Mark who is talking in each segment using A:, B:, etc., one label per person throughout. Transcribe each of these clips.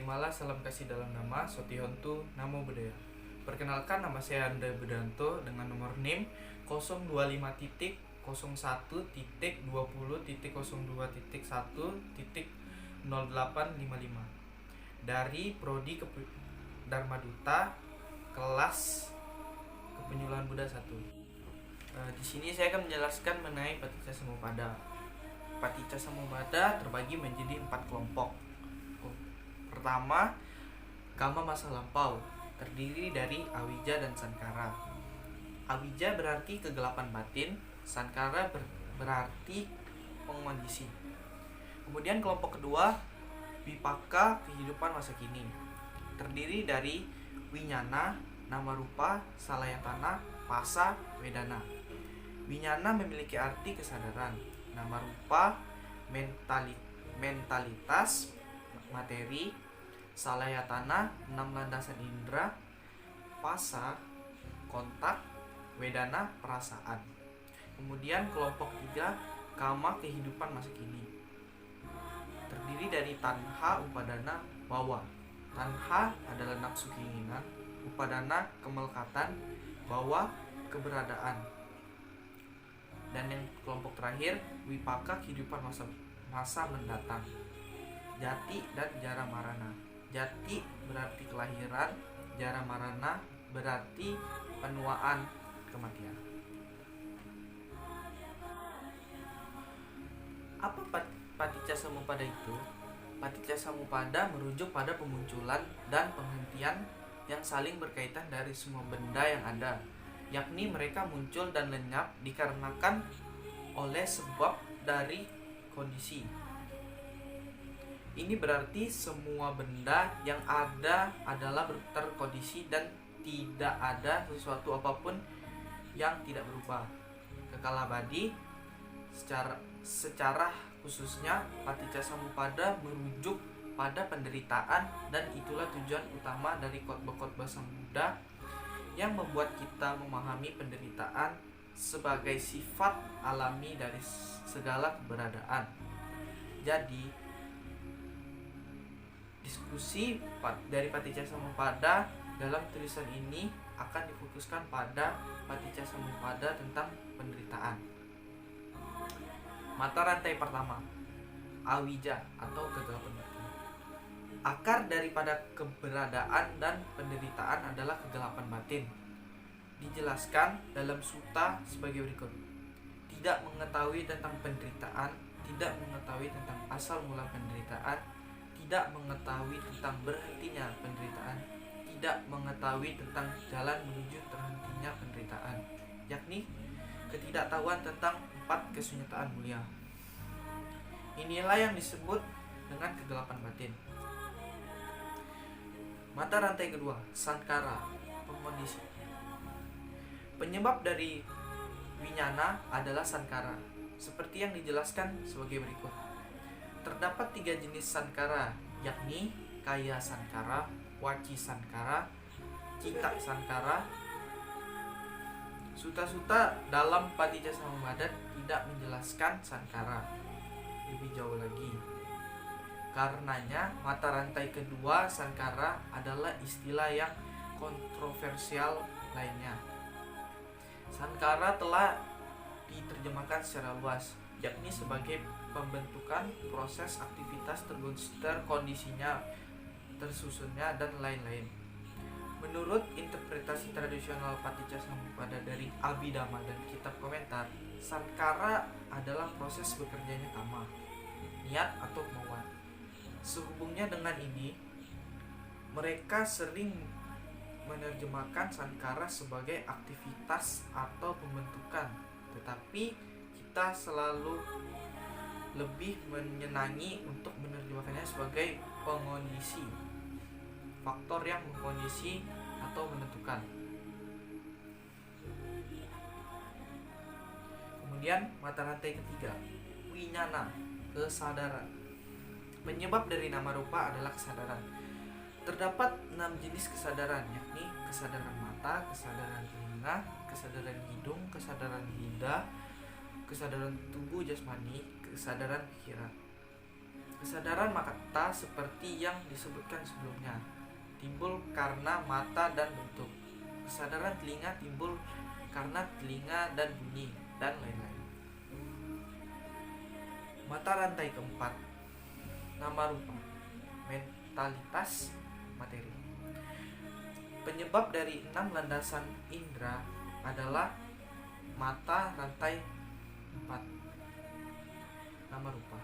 A: terimalah salam kasih dalam nama Sotihontu Namo Buddhaya. Perkenalkan, nama saya Anda Budanto dengan nomor NIM 025.20.01.0855 dari Prodi Dharma Duta kelas Kepenyuluhan Buddha 1. Di sini saya akan menjelaskan mengenai Paticcasamuppada. Paticcasamuppada terbagi menjadi 4 kelompok. Pertama, Kama masa lampau, terdiri dari Awija dan Sankara. Awija berarti kegelapan batin, Sankara berarti pengondisi. Kemudian kelompok kedua, Vipaka, kehidupan masa kini, terdiri dari Winyana, nama rupa, Salayatana, Pasa, Wedana. Winyana memiliki arti kesadaran, nama rupa, mentalitas, materi, Salayatana, 6 landasan indera, Pasa, kontak, Wedana, perasaan. Kemudian kelompok 3, Kama, kehidupan masa kini, terdiri dari Tanha, Upadana, Bawa. Tanha adalah nafsu keinginan, Upadana kemelekatan, Bawa keberadaan. Dan yang kelompok terakhir, Wipaka, kehidupan masa mendatang, Jati dan Jara Marana. Jati berarti kelahiran, Jara Marana berarti penuaan, kematian. Apa Paticcasamuppada itu? Paticcasamuppada merujuk pada pemunculan dan penghentian yang saling berkaitan dari semua benda yang ada, yakni mereka muncul dan lenyap dikarenakan oleh sebab dari kondisi. Ini berarti semua benda yang ada adalah terkondisi dan tidak ada sesuatu apapun yang tidak berubah, kekal abadi. Secara khususnya Paticcasamuppada merujuk pada penderitaan, dan itulah tujuan utama dari khotbah-khotbah Sang Buddha yang membuat kita memahami penderitaan sebagai sifat alami dari segala keberadaan. Jadi, diskusi dari Paticcasamuppada dalam tulisan ini akan difokuskan pada Paticcasamuppada tentang penderitaan. Mata rantai pertama, Awija atau kegelapan batin. Akar daripada keberadaan dan penderitaan adalah kegelapan batin. Dijelaskan dalam sutta sebagai berikut: tidak mengetahui tentang penderitaan, tidak mengetahui tentang asal mula penderitaan, tidak mengetahui tentang berhentinya penderitaan, tidak mengetahui tentang jalan menuju terhentinya penderitaan, yakni ketidaktahuan tentang 4 kesunyataan mulia. Inilah yang disebut dengan kegelapan batin. Mata rantai kedua, Sankara, pengondisi. Penyebab dari Winyana adalah Sankara, seperti yang dijelaskan sebagai berikut. Terdapat 3 jenis Sankara, yakni Kaya Sankara, Waci Sankara, Cita Sankara. Sutta-sutta dalam Paticcasamuppada tidak menjelaskan Sankara lebih jauh lagi. Karenanya, mata rantai kedua, Sankara, adalah istilah yang kontroversial lainnya. Sankara telah diterjemahkan secara luas, yakni sebagai pembentukan proses aktivitas terkondisinya, tersusunnya, dan lain-lain. Menurut interpretasi tradisional Paticcasamuppada dari Abhidhamma dan kitab komentar, Sankara adalah proses bekerjanya kama, niat atau kemauan. Sehubungnya dengan ini, mereka sering menerjemahkan Sankara sebagai aktivitas atau pembentukan, tetapi kita selalu lebih menyenangi untuk menerjemahkannya sebagai pengondisi, faktor yang mengkondisi atau menentukan. Kemudian mata rantai ketiga, Winyana, kesadaran. Penyebab dari nama rupa adalah kesadaran. Terdapat 6 jenis kesadaran, yakni kesadaran mata, kesadaran telinga, kesadaran hidung, kesadaran lidah, kesadaran tubuh jasmani, kesadaran pikiran. Kesadaran mata seperti yang disebutkan sebelumnya timbul karena mata dan bentuk. Kesadaran telinga timbul karena telinga dan bunyi, dan lain-lain. Mata rantai keempat, nama rupa, mentalitas, materi. Penyebab dari 6 landasan indera adalah mata rantai 4, nama rupa.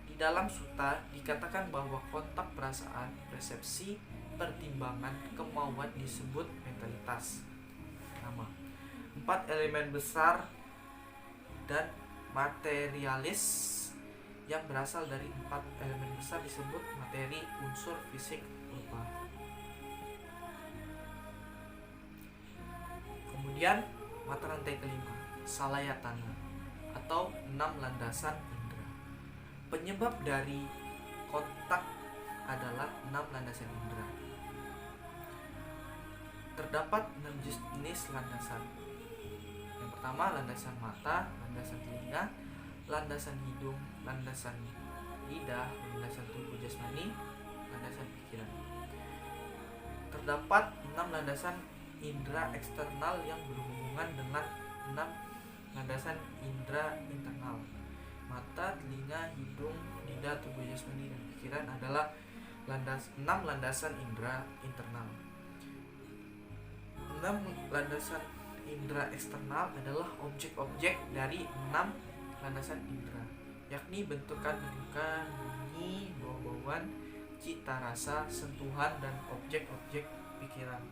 A: Di dalam sutta dikatakan bahwa kontak perasaan, persepsi, pertimbangan, kemauan disebut mentalitas. Nama 4 elemen besar dan materialis yang berasal dari 4 elemen besar disebut materi, unsur, fisik, rupa. Kemudian mata rantai kelima, salayatana atau 6 landasan indera. Penyebab dari kontak adalah 6 landasan indera. Terdapat 6 jenis landasan. Yang pertama landasan mata, landasan telinga, landasan hidung, landasan lidah, landasan tubuh jasmani, landasan pikiran. Terdapat 6 landasan indera eksternal yang berhubungan dengan 6 landasan indera internal. Mata, telinga, hidung, lidah, tubuh jasmani, dan pikiran adalah 6 landasan indera internal. 6 landasan indera eksternal adalah objek-objek dari 6 landasan indera, yakni bentukan-bentukan, bunyi, bau-bauan, cita rasa, sentuhan, dan objek-objek pikiran.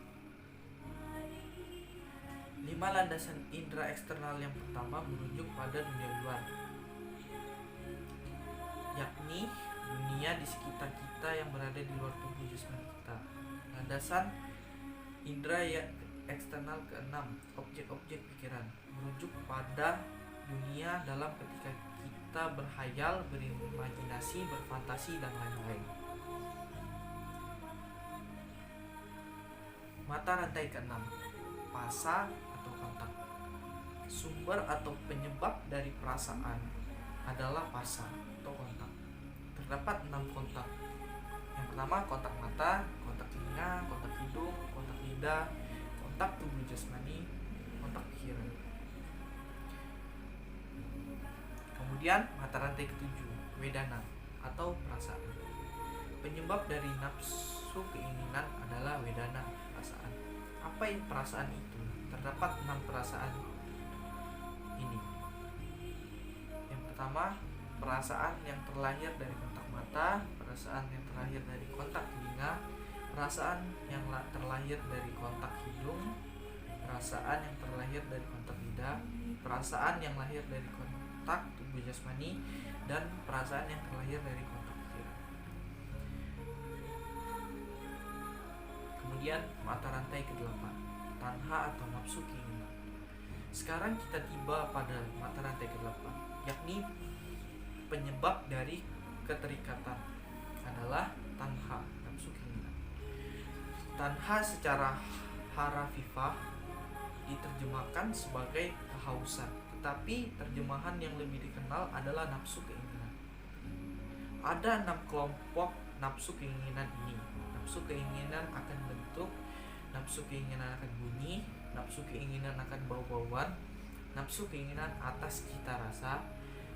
A: 5 landasan indera eksternal yang pertama merujuk pada dunia luar, yakni dunia di sekitar kita yang berada di luar tubuh jasmani kita. Landasan indera eksternal ke-6, objek-objek pikiran, merujuk pada dunia dalam ketika kita berhayal, berimajinasi, berfantasi, dan lain-lain. Mata rantai ke-6, pasa atau kontak. Sumber atau penyebab dari perasaan adalah pasa atau kontak. Terdapat 6 kontak. Yang pertama kontak mata, kontak telinga, kontak hidung, kontak lidah, kontak tubuh jasmani, kontak pikiran. Kemudian mata rantai ke-7, wedana atau perasaan. Penyebab dari nafsu keinginan adalah wedana, perasaan. Apa yang perasaan itu? Terdapat 6 perasaan ini. Yang pertama, perasaan yang terlahir dari kontak mata, perasaan yang terlahir dari kontak telinga, perasaan yang terlahir dari kontak hidung, perasaan yang terlahir dari kontak lidah, perasaan yang lahir dari kontak tubuh jasmani, dan perasaan yang terlahir dari kontak pikiran. Kemudian mata rantai ke-8, tanha atau nafsu keinginan. Sekarang kita tiba pada mata rantai ke-8, yakni penyebab dari keterikatan adalah tanha, nafsu keinginan. Tanha secara harafiah diterjemahkan sebagai kehausan, tetapi terjemahan yang lebih dikenal adalah nafsu keinginan. Ada 6 kelompok nafsu keinginan ini. Nafsu keinginan akan bentuk, nafsu keinginan akan bunyi, nafsu keinginan akan bau-bauan, nafsu keinginan atas cita rasa,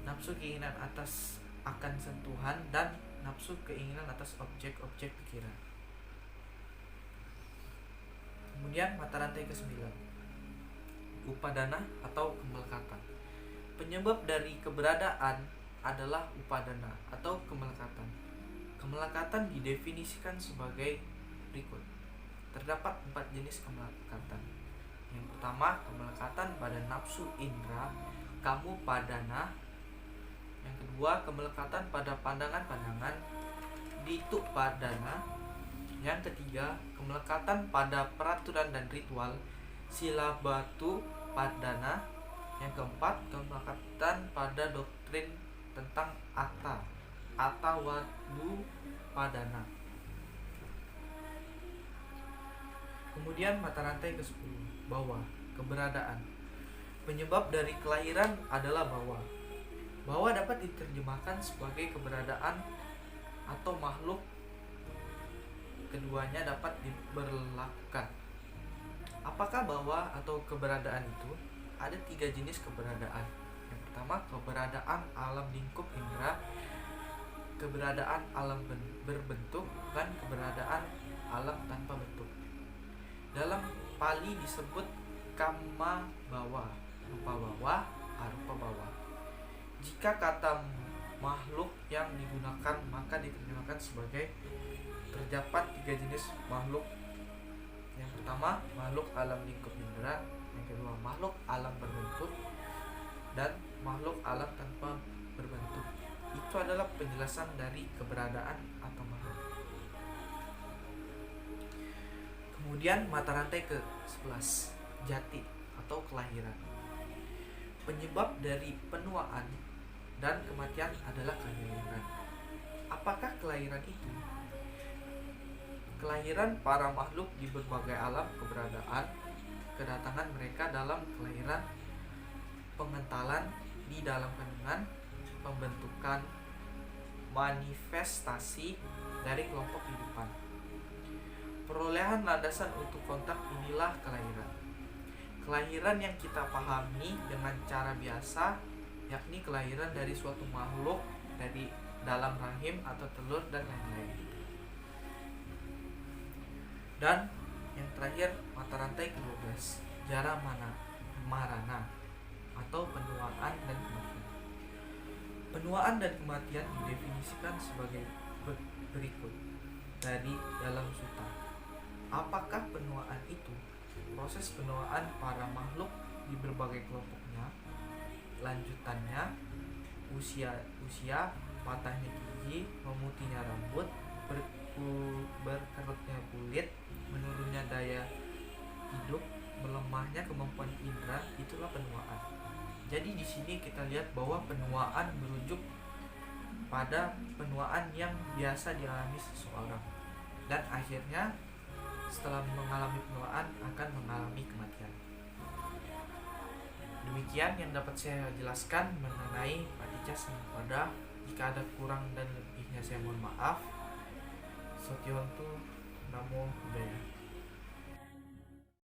A: nafsu keinginan atas akan sentuhan, dan nafsu keinginan atas objek-objek pikiran. Kemudian mata rantai ke-9, upadana atau kemelekatan. Penyebab dari keberadaan adalah upadana atau kemelekatan. Kemelekatan didefinisikan sebagai berikut. Terdapat 4 jenis kemelekatan. Yang pertama, kemelekatan pada nafsu indera, kamu padana. Yang kedua, kemelekatan pada pandangan-pandangan, ditu padana. Yang ketiga, kemelekatan pada peraturan dan ritual, silabatu padana. Yang keempat, kemelekatan pada doktrin tentang atawadu padana. Kemudian mata rantai ke-10, bawah, keberadaan. Penyebab dari kelahiran adalah bawah. Bawah dapat diterjemahkan sebagai keberadaan atau makhluk keduanya dapat diberlakukan. Apakah bahwa atau keberadaan itu? Ada 3 jenis keberadaan. Yang pertama, keberadaan alam lingkup indera, keberadaan alam berbentuk, dan keberadaan alam tanpa bentuk. Dalam Pali disebut kama bawa, rupa bawah, arupa bawah. Jika kata makhluk yang digunakan maka diterjemahkan sebagai terdapat 3 jenis makhluk. Yang pertama, makhluk alam lingkup indera. Yang kedua, makhluk alam berbentuk, dan makhluk alam tanpa berbentuk. Itu adalah penjelasan dari keberadaan atau makhluk. Kemudian mata rantai ke-11, jati atau kelahiran. Penyebab dari penuaan dan kematian adalah kelahiran. Apakah kelahiran itu? Kelahiran para makhluk di berbagai alam keberadaan, kedatangan mereka dalam kelahiran, pengentalan di dalam kandungan, pembentukan, manifestasi dari kelompok kehidupan. Perolehan landasan untuk kontak inilah kelahiran. Kelahiran yang kita pahami dengan cara biasa, yakni kelahiran dari suatu makhluk dari dalam rahim atau telur dan lain-lain. Dan yang terakhir, mata rantai ke-12, jara marana atau penuaan dan kematian. Penuaan dan kematian didefinisikan sebagai berikut dari dalam sutta. Apakah penuaan itu? Proses penuaan para makhluk di berbagai kelompoknya, lanjutannya, usia, patahnya gigi, memutihnya rambut, berkerutnya kulit, menurunnya daya hidup, melemahnya kemampuan indera, itulah penuaan. Jadi di sini kita lihat bahwa penuaan merujuk pada penuaan yang biasa dialami seseorang, dan akhirnya setelah mengalami penuaan akan mengalami kematian. Demikian yang dapat saya jelaskan mengenai Paticca Samuppada. Jika ada kurang dan lebihnya saya mohon maaf. Sotyontu, Namo Buddhaya.